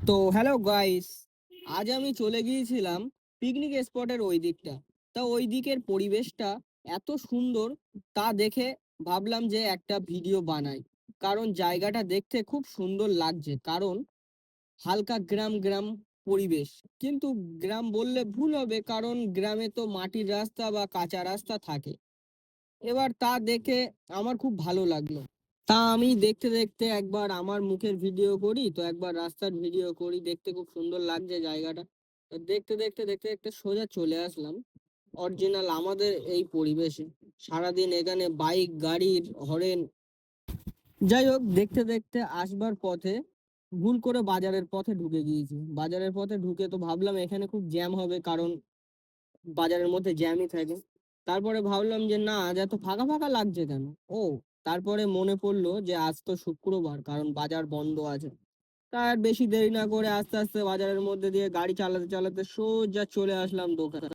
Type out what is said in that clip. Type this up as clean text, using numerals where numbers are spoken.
তো hello guys, আজ আমি চলে গিয়েছিলাম পিকনিক স্পটের ওই দিকটা। তা ওই দিকের পরিবেশটা এত সুন্দর, তা দেখে ভাবলাম যে একটা ভিডিও বানাই। কারণ জায়গাটা দেখতে খুব সুন্দর লাগছে, কারণ হালকা গ্রাম গ্রাম পরিবেশ। কিন্তু গ্রাম বললে ভুল হবে, কারণ গ্রামে তো মাটির রাস্তা বা কাঁচা রাস্তা থাকে। এবার তা দেখে আমার খুব ভালো লাগলো। তা আমি দেখতে দেখতে একবার আমার মুখের ভিডিও করি, তো একবার রাস্তার ভিডিও করি। দেখতে খুব সুন্দর লাগছে জায়গাটা। তো দেখতে দেখতে দেখতে দেখতে সোজা চলে আসলাম অরিজিনাল আমাদের এই পরিবেশে। সারাদিন এখানে বাইক গাড়ির হরেন। যাই হোক, দেখতে দেখতে আসবার পথে ভুল করে বাজারের পথে ঢুকে গিয়েছি। বাজারের পথে ঢুকে তো ভাবলাম এখানে খুব জ্যাম হবে, কারণ বাজারের মধ্যে জ্যামই থাকে। তারপরে ভাবলাম যে না, আজ এত ফাঁকা ফাঁকা লাগছে কেন। ও, তারপরে মনে পড়লো যে আজ তো শুক্রবার, কারণ বাজার বন্ধ আছে। তার বেশি দেরি না করে আস্তে আস্তে বাজারের মধ্যে দিয়ে গাড়ি চালাতে চালাতে সোজা চলে আসলাম দোকানে।